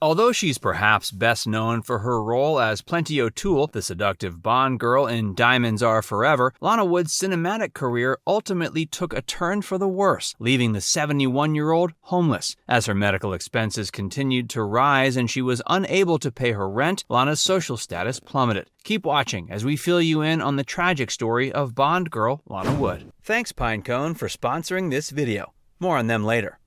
Although she's perhaps best known for her role as Plenty O'Toole, the seductive Bond girl in Diamonds Are Forever, Lana Wood's cinematic career ultimately took a turn for the worse, leaving the 71-year-old homeless. As her medical expenses continued to rise and she was unable to pay her rent, Lana's social status plummeted. Keep watching as we fill you in on the tragic story of Bond girl Lana Wood. Thanks Pinecone for sponsoring this video. More on them later.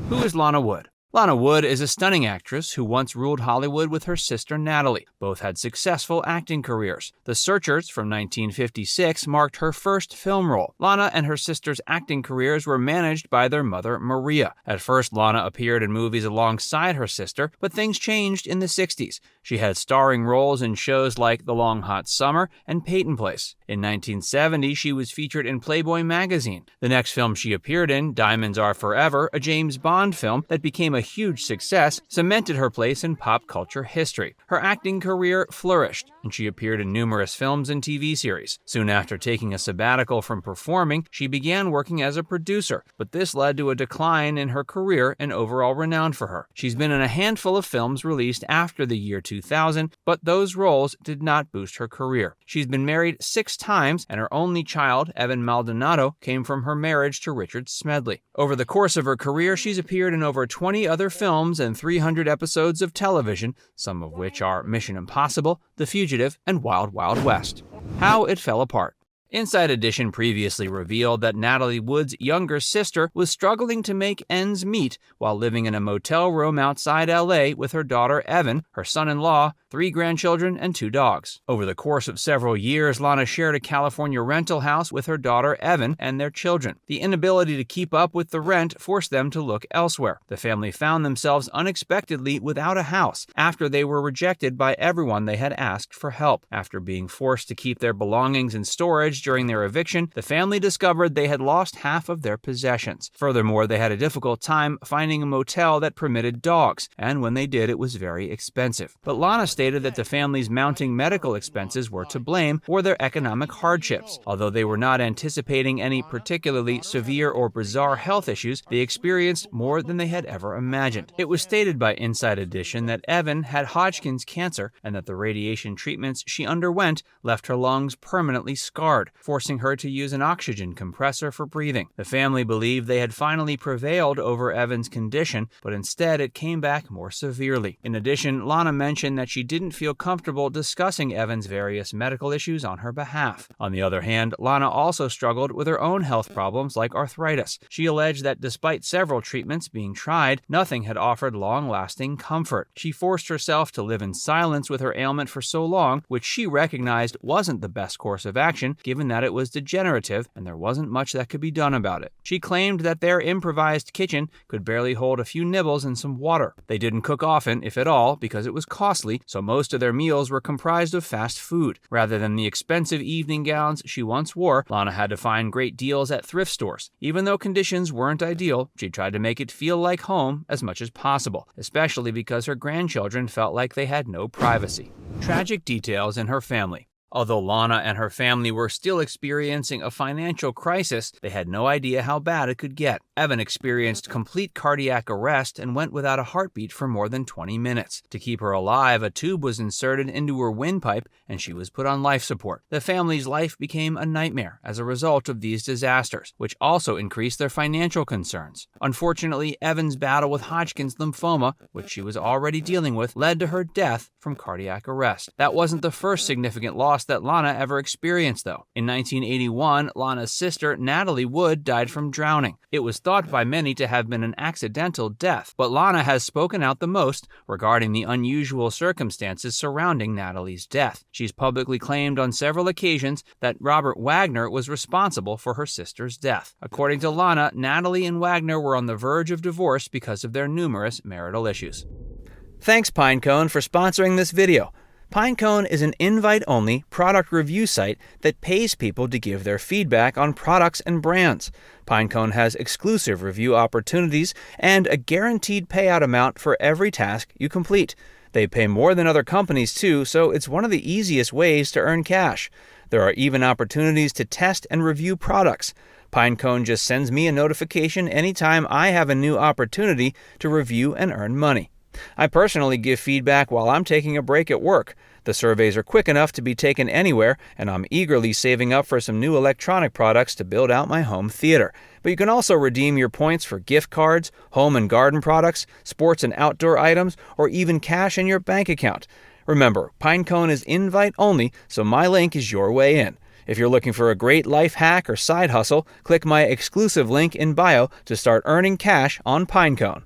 Who is Lana Wood? Lana Wood is a stunning actress who once ruled Hollywood with her sister Natalie. Both had successful acting careers. The Searchers from 1956 marked her first film role. Lana and her sister's acting careers were managed by their mother Maria. At first, Lana appeared in movies alongside her sister, but things changed in the 60s. She had starring roles in shows like The Long Hot Summer and Peyton Place. In 1970, she was featured in Playboy magazine. The next film she appeared in, Diamonds Are Forever, a James Bond film that became a huge success, cemented her place in pop culture history. Her acting career flourished, and she appeared in numerous films and TV series. Soon after taking a sabbatical from performing, she began working as a producer, but this led to a decline in her career and overall renown for her. She's been in a handful of films released after the year 2000, but those roles did not boost her career. She's been married 6 times, and her only child, Evan Maldonado, came from her marriage to Richard Smedley. Over the course of her career, she's appeared in over 20 other films and 300 episodes of television, some of which are Mission Impossible, The Fugitive, and Wild Wild West. How it fell apart. Inside Edition previously revealed that Natalie Wood's younger sister was struggling to make ends meet while living in a motel room outside LA with her daughter Evan, her son-in-law, 3 grandchildren, and 2 dogs. Over the course of several years, Lana shared a California rental house with her daughter Evan and their children. The inability to keep up with the rent forced them to look elsewhere. The family found themselves unexpectedly without a house after they were rejected by everyone they had asked for help. After being forced to keep their belongings in storage during their eviction, the family discovered they had lost half of their possessions. Furthermore, they had a difficult time finding a motel that permitted dogs, and when they did, it was very expensive. But Lana stated that the family's mounting medical expenses were to blame for their economic hardships. Although they were not anticipating any particularly severe or bizarre health issues, they experienced more than they had ever imagined. It was stated by Inside Edition that Evan had Hodgkin's cancer and that the radiation treatments she underwent left her lungs permanently scarred, forcing her to use an oxygen compressor for breathing. The family believed they had finally prevailed over Evan's condition, but instead it came back more severely. In addition, Lana mentioned that she didn't feel comfortable discussing Evan's various medical issues on her behalf. On the other hand, Lana also struggled with her own health problems like arthritis. She alleged that despite several treatments being tried, nothing had offered long-lasting comfort. She forced herself to live in silence with her ailment for so long, which she recognized wasn't the best course of action given that it was degenerative and there wasn't much that could be done about it. She claimed that their improvised kitchen could barely hold a few nibbles and some water. They didn't cook often, if at all, because it was costly, so most of their meals were comprised of fast food. Rather than the expensive evening gowns she once wore, Lana had to find great deals at thrift stores. Even though conditions weren't ideal, she tried to make it feel like home as much as possible, especially because her grandchildren felt like they had no privacy. Tragic details in her family. Although Lana and her family were still experiencing a financial crisis, they had no idea how bad it could get. Evan experienced complete cardiac arrest and went without a heartbeat for more than 20 minutes. To keep her alive, a tube was inserted into her windpipe and she was put on life support. The family's life became a nightmare as a result of these disasters, which also increased their financial concerns. Unfortunately, Evan's battle with Hodgkin's lymphoma, which she was already dealing with, led to her death from cardiac arrest. That wasn't the first significant loss that Lana ever experienced, though. In 1981, Lana's sister, Natalie Wood, died from drowning. It was thought by many to have been an accidental death, but Lana has spoken out the most regarding the unusual circumstances surrounding Natalie's death. She's publicly claimed on several occasions that Robert Wagner was responsible for her sister's death. According to Lana, Natalie and Wagner were on the verge of divorce because of their numerous marital issues. Thanks, Pinecone, for sponsoring this video. Pinecone is an invite-only product review site that pays people to give their feedback on products and brands. Pinecone has exclusive review opportunities and a guaranteed payout amount for every task you complete. They pay more than other companies too, so it's one of the easiest ways to earn cash. There are even opportunities to test and review products. Pinecone just sends me a notification anytime I have a new opportunity to review and earn money. I personally give feedback while I'm taking a break at work. The surveys are quick enough to be taken anywhere, and I'm eagerly saving up for some new electronic products to build out my home theater. But you can also redeem your points for gift cards, home and garden products, sports and outdoor items, or even cash in your bank account. Remember, Pinecone is invite only, so my link is your way in. If you're looking for a great life hack or side hustle, click my exclusive link in bio to start earning cash on Pinecone.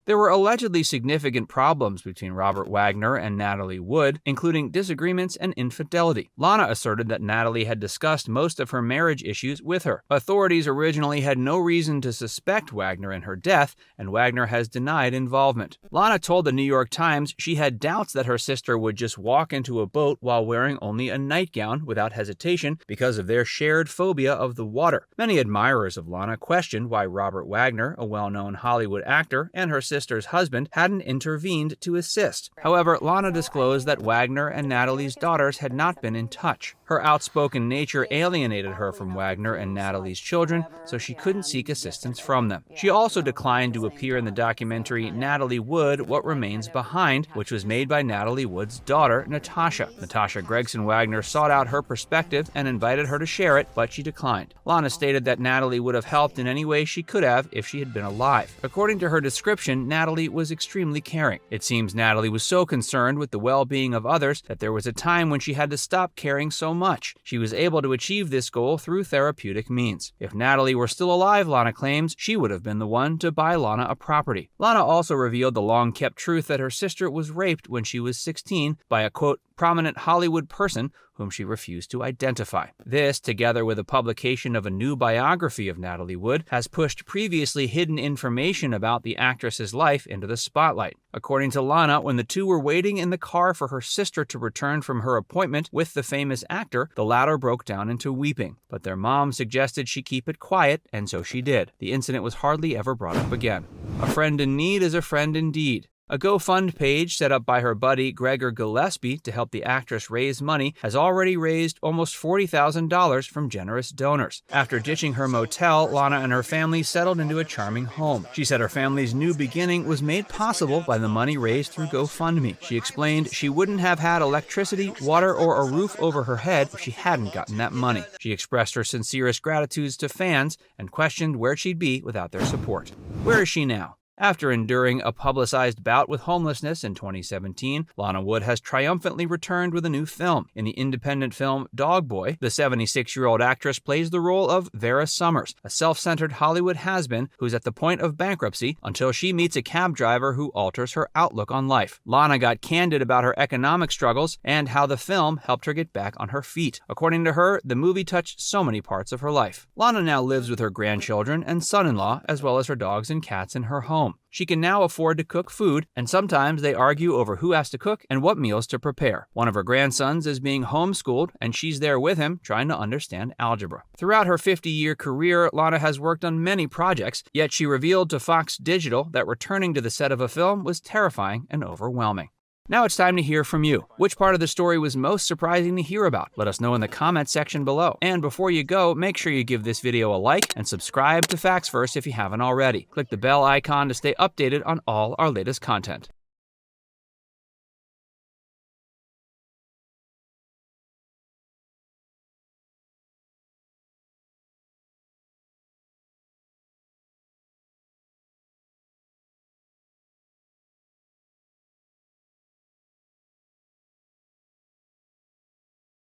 There were allegedly significant problems between Robert Wagner and Natalie Wood, including disagreements and infidelity. Lana asserted that Natalie had discussed most of her marriage issues with her. Authorities originally had no reason to suspect Wagner in her death, and Wagner has denied involvement. Lana told the New York Times she had doubts that her sister would just walk into a boat while wearing only a nightgown without hesitation because of their shared phobia of the water. Many admirers of Lana questioned why Robert Wagner, a well-known Hollywood actor, and her sister's husband hadn't intervened to assist. However, Lana disclosed that Wagner and Natalie's daughters had not been in touch. Her outspoken nature alienated her from Wagner and Natalie's children, so she couldn't seek assistance from them. She also declined to appear in the documentary Natalie Wood, What Remains Behind, which was made by Natalie Wood's daughter, Natasha. Natasha Gregson Wagner sought out her perspective and invited her to share it, but she declined. Lana stated that Natalie would have helped in any way she could have if she had been alive. According to her description, Natalie was extremely caring. It seems Natalie was so concerned with the well-being of others that there was a time when she had to stop caring so much. She was able to achieve this goal through therapeutic means. If Natalie were still alive, Lana claims, she would have been the one to buy Lana a property. Lana also revealed the long-kept truth that her sister was raped when she was 16 by a, quote, prominent Hollywood person whom she refused to identify. This, together with a publication of a new biography of Natalie Wood, has pushed previously hidden information about the actress's life into the spotlight. According to Lana, when the two were waiting in the car for her sister to return from her appointment with the famous actor, the latter broke down into weeping. But their mom suggested she keep it quiet, and so she did. The incident was hardly ever brought up again. A friend in need is a friend indeed. A GoFundMe page set up by her buddy Gregor Gillespie to help the actress raise money has already raised almost $40,000 from generous donors. After ditching her motel, Lana and her family settled into a charming home. She said her family's new beginning was made possible by the money raised through GoFundMe. She explained she wouldn't have had electricity, water, or a roof over her head if she hadn't gotten that money. She expressed her sincerest gratitudes to fans and questioned where she'd be without their support. Where is she now? After enduring a publicized bout with homelessness in 2017, Lana Wood has triumphantly returned with a new film. In the independent film Dog Boy, the 76-year-old actress plays the role of Vera Summers, a self-centered Hollywood has-been who's at the point of bankruptcy until she meets a cab driver who alters her outlook on life. Lana got candid about her economic struggles and how the film helped her get back on her feet. According to her, the movie touched so many parts of her life. Lana now lives with her grandchildren and son-in-law, as well as her dogs and cats in her home. She can now afford to cook food, and sometimes they argue over who has to cook and what meals to prepare. One of her grandsons is being homeschooled, and she's there with him trying to understand algebra. Throughout her 50-year career, Lana has worked on many projects, yet she revealed to Fox Digital that returning to the set of a film was terrifying and overwhelming. Now it's time to hear from you. Which part of the story was most surprising to hear about? Let us know in the comments section below. And before you go, make sure you give this video a like and subscribe to Facts First if you haven't already. Click the bell icon to stay updated on all our latest content.